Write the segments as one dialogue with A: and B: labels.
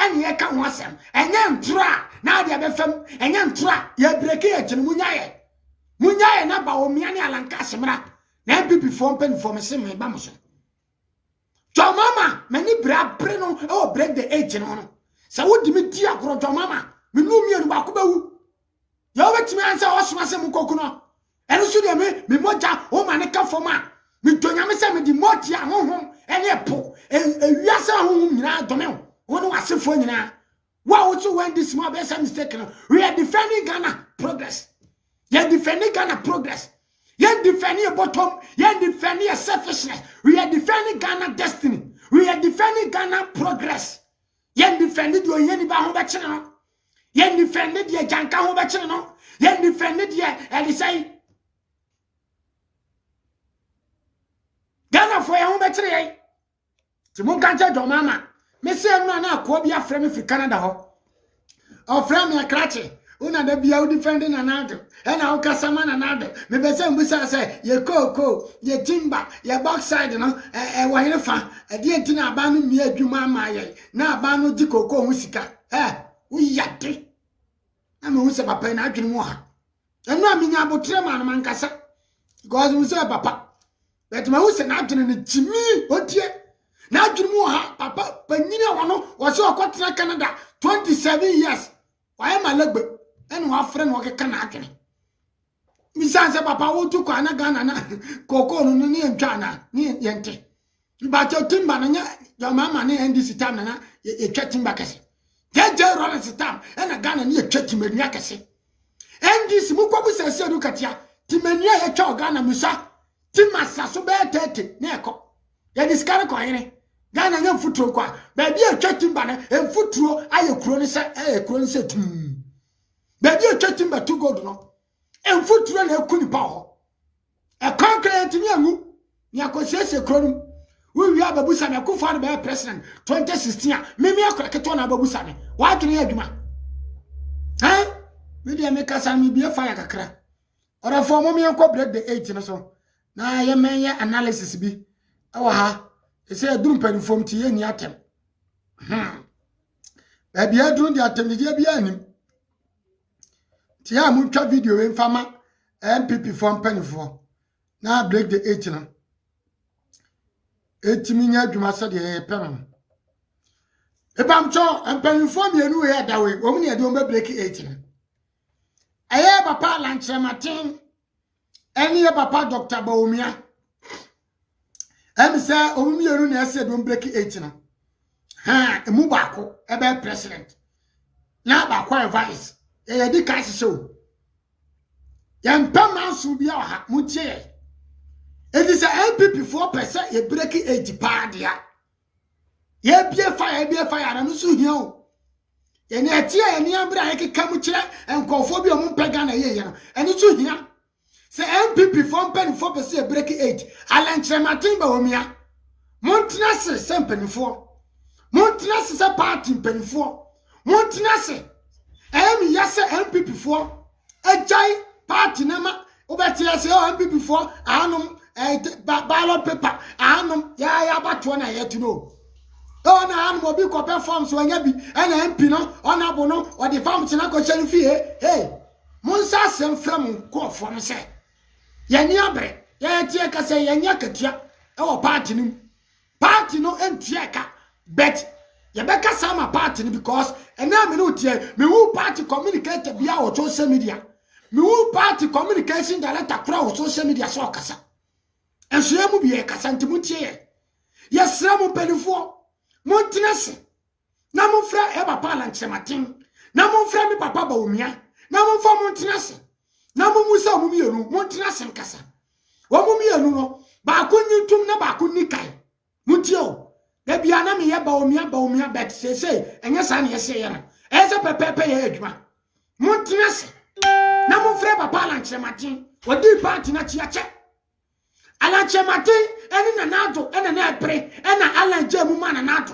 A: ene ye ka ho asem enye ntra na de abefam enye ntra ye breki ye chene munyaye na ba omia ne alanka semra na NPP fo pen fo me se me ba mo so jo mama mani bra bre no e break the age no sa wodi me di agoro jo mama me nu mienu ba ko bawu ya obetimi ansa osoma se mukoku no eno so de me moja o ma ne ka fo ma me donya me se me di motia honhom ene po ewiasa honhom nyina dome wonu asefo nyina wa wo to when this small be some mistake no we are defending Ghana progress. You're defending Ghana progress. You're defending your bottom. You're defending your selfishness. We are defending Ghana destiny. We are defending Ghana progress. You're defending your Yeniba Hobachino. You're defending your Janka Hobachino. You're defending your Elisai. Ghana for your Hobachino. Timunkancha do mama. Me say no na ko bia frame fi Canada ho. O frame ya krache. Una de bia defending anado. Ena o kasama anado. Me be say mbusa say ye koko, ye timber, ye backside no wa hene fa. E de ntina aba no mi adwuma ama ye. Na aba no di koko hu sika. Wo yade. Na me hu se papa na adwene mu ha. Enu aminya abotre ma no mankasa. Because we say papa. But me hu se na adwene ne jimi odie. Na adwene mu ha papa panyina wono wo se okotena Canada 27 years. Why am I legbe? And one friend walk can happen. Besides, papa, what to Ghana Ghana, Coco, ni and China, ni yente. But your timber, your mamma, and this time, a chatting back. Get your rollers time, and a gun and you chatting with Yakasi. And this Mukobu says, look at ya, Timania, a chow Ghana Musa, Timasa, so bad 30, Neko. That is Caracoine. Ghana, no foot throw, baby, a chatting banner, and foot throw, I a chronicet. Baby, a chatting by 2 gold no. And foot run a kuni power. A concrete yangu, Yakosese cronum. We have a busana kufan by president 2016. Maybe I could get on a babusani. Why can you have ma? Huh? Maybe I make us and be a fire crack. Or a form me and break the 18 or so. Now I am analysis be. Oh, ha. They say a dumper from tea in yatem. Baby, I do the attempt to be any. Tia mucha video in farmer NPP from penny for. Now break the 18. 80 minutes, you must say the pen. If I'm sure and penny for me, you hear that way. Woman, you don't break 18. I have a part lunch, Martin. Any papa Dr. Baumia. And say, oh, you said don't break 18. Ha, a mubako, a bad president. Now, by quiet vice. Di kasi so yan pama so bia ha mutie it is a NPP 4% ye break 80 pa dia ye bia fire na so hia o ye na tie ye ni ambra ye keka mu kire enkofo bi o mu pega na ye no eni so hia se NPP 4% ye break 80 alanche matimba omia montena se sempenifo montena se party penifo montena se yes, NPP 4 a jai party nama obeti yes NPP 4 anum ballot paper anum ya but one yet to know. Oh na anum obi ko perform so anya bi and MP no onabo no or the farm tina ko cheri fie hey monsa sem from ko for say ye ni abre ye tie ka say ye nya katua e wo party no entua bet Yabeka sama party because and now me no tie me who party communicate via or social media. Me who party communication director crowd social media so kasa. And so you be a kasa ntimutie. Yes, ramu pelifo. Montinase. Na mo fra e papa lanche matin. Na mo fra mi papa ba omia. Na mo fa montinase. Na mo musa mo mienu montinase nkasa. Wo mo mienu no ba ko nyitum na ba ko nikai. Mutie o. Debi ana me ye ba omia bet say enye sa na ye say na eze pepepe ye adwuma montinase na mo frɛ papa lanche matin wodi party na chiache alanche matin eni na nado ena na epre ena alanje mu ma na nado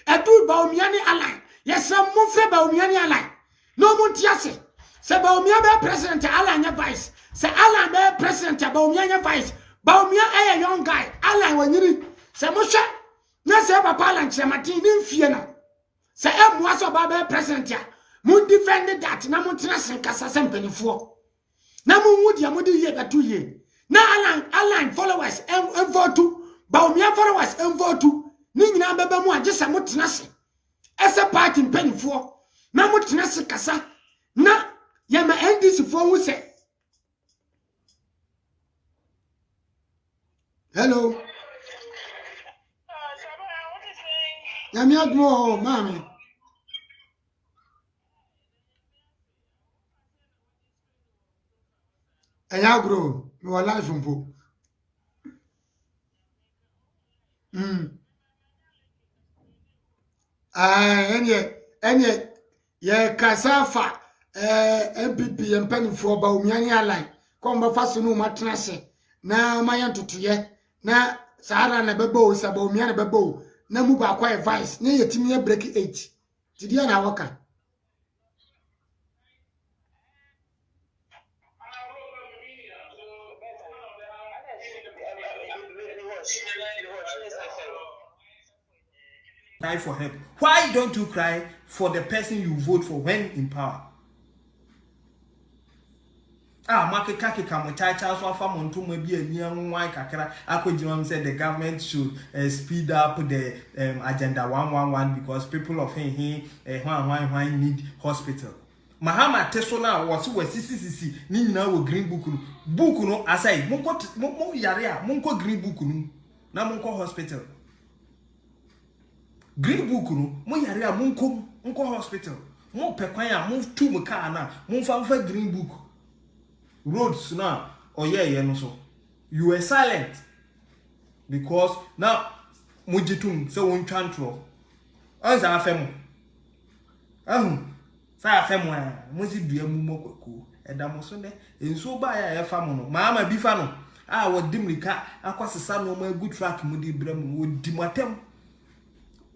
A: edu ba omia ni alan ye se mo frɛ ba omia ni alan no montiase se ba omia be president alan nya vice se alan be president ba omia nya vice ba omia a young guy alan wanyiri se mo hwɛ na se papa lanche matin ni mfie na Say mwaso baba president ya. Mu defend that na mu tena senkasa sempenifo. Na mu wudi ya mudi ye betu ye. Na align followers M42. Ba umia followers M42. Ni nyina bebe mu agye se mu tena se. Ese party mpenifo. Na mu tena se kasa. Na ya ma NDC fo hu se. Hello. Yami admo mami. Aya bro, me wa life mpo. Enye ye kasafa NPP mpanifo ba omianye align. Ko mba faso no matena se. Na ma yantotoye na sahara na bebo sa ba omianye bebo na mu ba kwa vice na yetimi break 8. Tidia na waka.
B: Cry for help. Why don't you cry for the person you vote for when in power? Market kaki kamuchacha so afa monto ma bi anian wan kakra akojima said the government should speed up the agenda 111 because people of he need hospital. Mahama Tesona was sisi ni nyina wo green book no aside monko yare a monko green book no na monko hospital. Green book no mo yare a monko hospital. Mo pekwan a mo tu mo car na mo fa green book. Roads now no so you were silent because now mujitum so won twantro anza afem sa afem muzi dua mu mokoko edamo so ne enso ba ya efa mo no maama bi fa no wodimrika akwasesa no ma good track mu di bram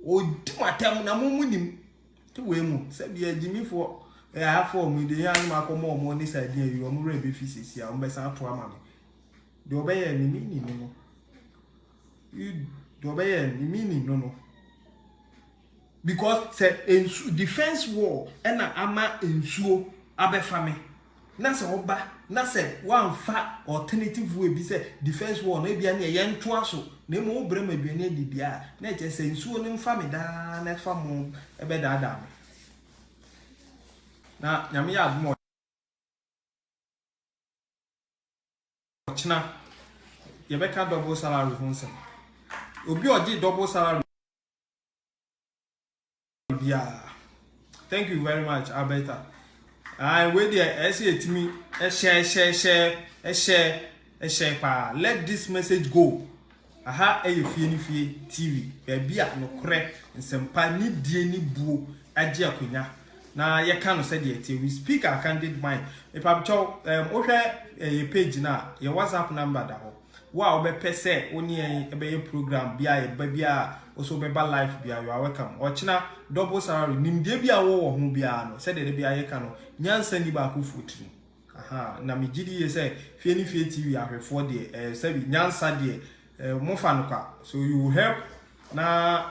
B: wodimatem na munim to we mu se bia jimifo afọ mu de yan ma ko mo ni side yan yo mu re be fisisi a mo be san to ama me de obeye ni mini no de obeye ni mini no because say defense war na ama ensuo abefa me na se oba na se wan fa alternative way bi say defense war na bia na ye nto aso na mo obrem aduane dibia na je say ensuo ni mfa me da na fa mo ebe da me na nyame ya admo china ye beka double salary hunse obi oji double salary bia. Thank you very much Alberta. We there etimi share pa let this message go. Fie TV be a no correct nsempa ni die ni buo age akonya na ye ka no said we speak our candid mind. If I'm chow a page na your WhatsApp number da ho wa obepe se oni ebe program bia bia also be life bia you are welcome. Ochina double salary nimde bia wo ho bia no said bia ye ka no nyansa ni ba ko futu na me gidi ye say fie TV ahwefo de say nyansa de mo fa no kwa so you help na